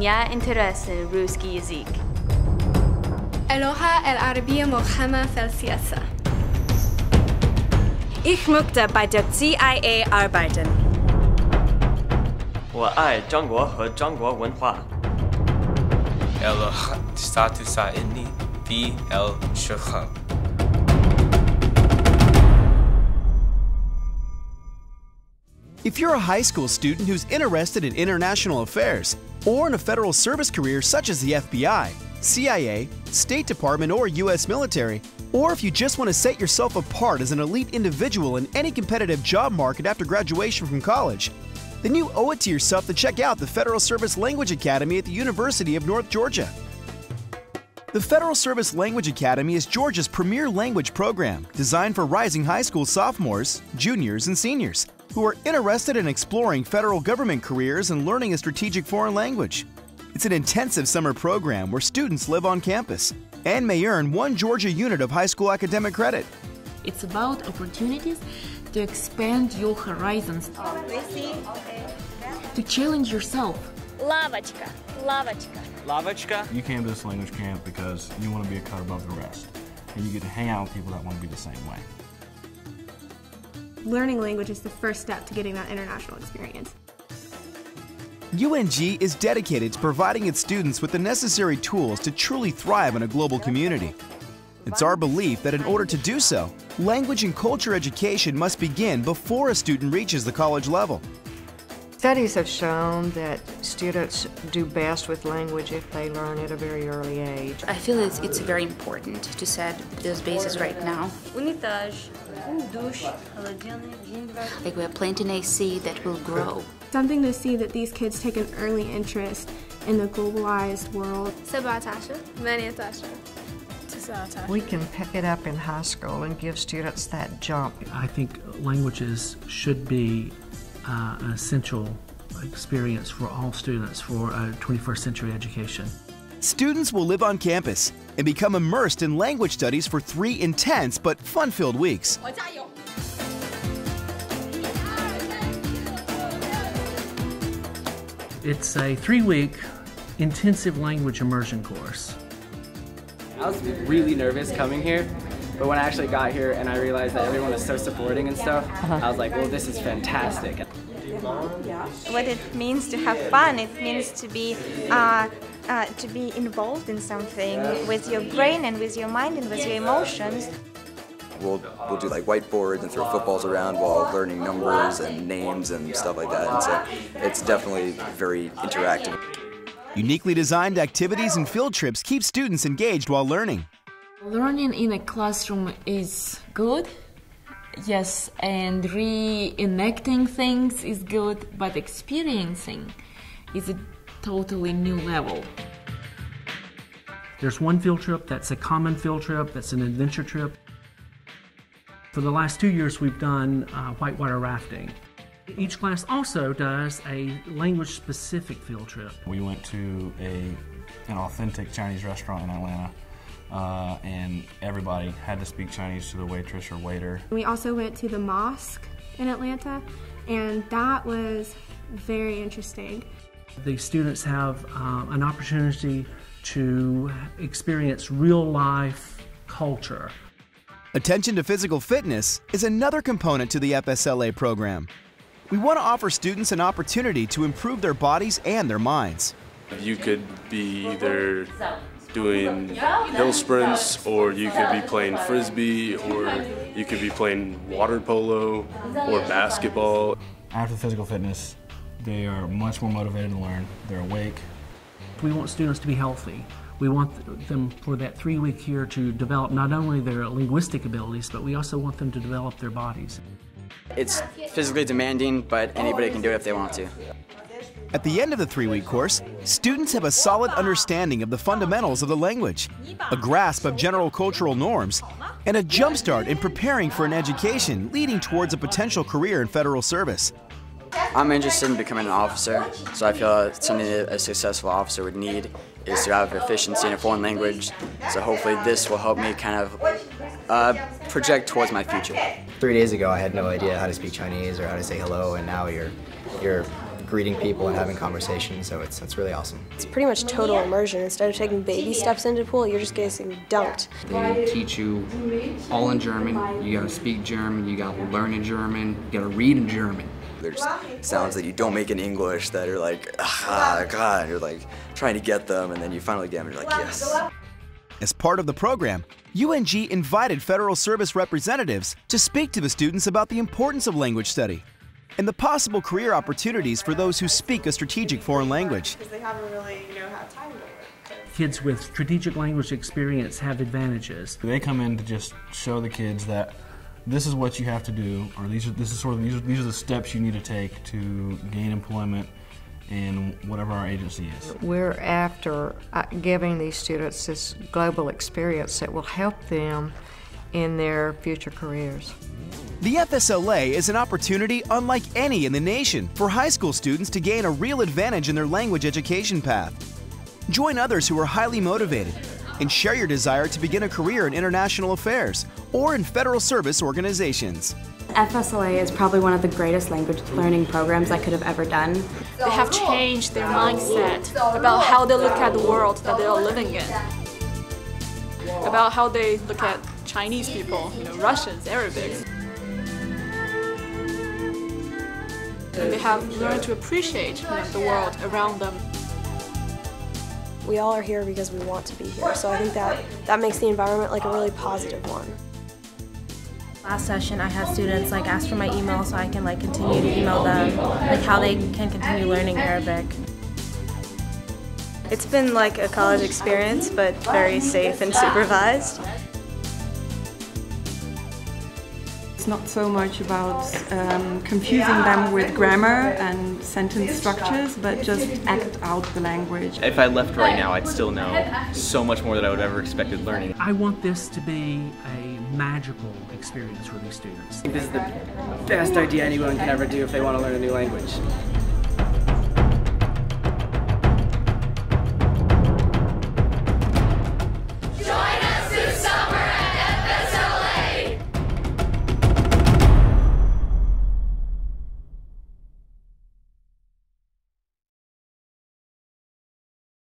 меня интересен русский язык. اللغة العربية مفهمة في السياسة. Ich möchte bei der CIA arbeiten. 我爱中国和中国文化。اللغة تساعدني في الشغل. If you're a high school student who's interested in international affairs or in a federal service career such as the FBI, CIA, State Department, or U.S. military, or if you just want to set yourself apart as an elite individual in any competitive job market after graduation from college, then you owe it to yourself to check out the Federal Service Language Academy at the University of North Georgia. The Federal Service Language Academy is Georgia's premier language program designed for rising high school sophomores, juniors, and seniors who are interested in exploring federal government careers and learning a strategic foreign language. It's an intensive summer program where students live on campus and may earn one Georgia unit of high school academic credit. It's about opportunities to expand your horizons, to challenge yourself. Лавочка, лавочка. Лавочка. You came to this language camp because you want to be a cut above the rest, and you get to hang out with people that want to be the same way. Learning language is the first step to getting that international experience. UNG is dedicated to providing its students with the necessary tools to truly thrive in a global community. It's our belief that in order to do so, language and culture education must begin before a student reaches the college level. Studies have shown that students do best with language if they learn at a very early age. I feel it's very important to set those bases right now. Like we have plenty in AC that will grow. Something to see that these kids take an early interest in the globalized world. We can pick it up in high school and give students that jump. I think languages should be an essential experience for all students for a 21st century education. Students will live on campus and become immersed in language studies for 3 intense but fun-filled weeks. It's a 3-week intensive language immersion course. I was really nervous coming here, but when I actually got here and I realized that everyone was so supporting and stuff, I was like, well, this is fantastic. What it means to have fun, it means to be involved in something with your brain and with your mind and with your emotions. We'll do like whiteboards and throw footballs around while learning numbers and names and stuff like that. And so it's definitely very interactive. Uniquely designed activities and field trips keep students engaged while learning. Learning in a classroom is good, yes, and reenacting things is good, but experiencing is a totally new level. There's one field trip that's a common field trip, that's an adventure trip. For the last 2 years we've done whitewater rafting. Each class also does a language-specific field trip. We went to an authentic Chinese restaurant in Atlanta, and everybody had to speak Chinese to the waitress or waiter. We also went to the mosque in Atlanta, and that was very interesting. The students have an opportunity to experience real-life culture. Attention to physical fitness is another component to the FSLA program. We want to offer students an opportunity to improve their bodies and their minds. You could be either doing hill sprints, or you could be playing frisbee, or you could be playing water polo or basketball. After physical fitness, they are much more motivated to learn. They're awake. We want students to be healthy. We want them for that 3-week year to develop not only their linguistic abilities, but we also want them to develop their bodies. It's physically demanding, but anybody can do it if they want to. At the end of the 3-week course, students have a solid understanding of the fundamentals of the language, a grasp of general cultural norms, and a jumpstart in preparing for an education leading towards a potential career in federal service. I'm interested in becoming an officer, so I feel that something that a successful officer would need is to have efficiency in a foreign language. So hopefully this will help me kind of project towards my future. 3 days ago I had no idea how to speak Chinese or how to say hello, and now you're greeting people and having conversations, so it's really awesome. It's pretty much total immersion. Instead of taking baby steps into the pool, you're just getting dunked. They teach you all in German. You gotta speak German, you gotta learn in German, you gotta read in German. There's sounds that you don't make in English that are like, ah, God, and you're like trying to get them, and then you finally get them, and you're like, yes. As part of the program, UNG invited Federal Service representatives to speak to the students about the importance of language study and the possible career opportunities for those who speak a strategic foreign language. Because they haven't really, had time to work. Kids with strategic language experience have advantages. They come in to just show the kids that this is what you have to do, or these are the steps you need to take to gain employment in whatever our agency is. We're after giving these students this global experience that will help them in their future careers. The FSLA is an opportunity unlike any in the nation for high school students to gain a real advantage in their language education path. Join others who are highly motivated and share your desire to begin a career in international affairs or in federal service organizations. FSLA is probably one of the greatest language learning programs I could have ever done. They have changed their mindset about how they look at the world that they are living in, about how they look at Chinese people, Russians, Arabics. They have learned to appreciate the world around them. We all are here because we want to be here, so I think that makes the environment like a really positive one. Last session I had students ask for my email so I can continue to email them how they can continue learning Arabic. It's been like a college experience, but very safe and supervised. It's not so much about confusing them with grammar and sentence structures, but just act out the language. If I left right now, I'd still know so much more than I would have ever expected learning. I want this to be a magical experience for these students. This is the best idea anyone can ever do if they want to learn a new language.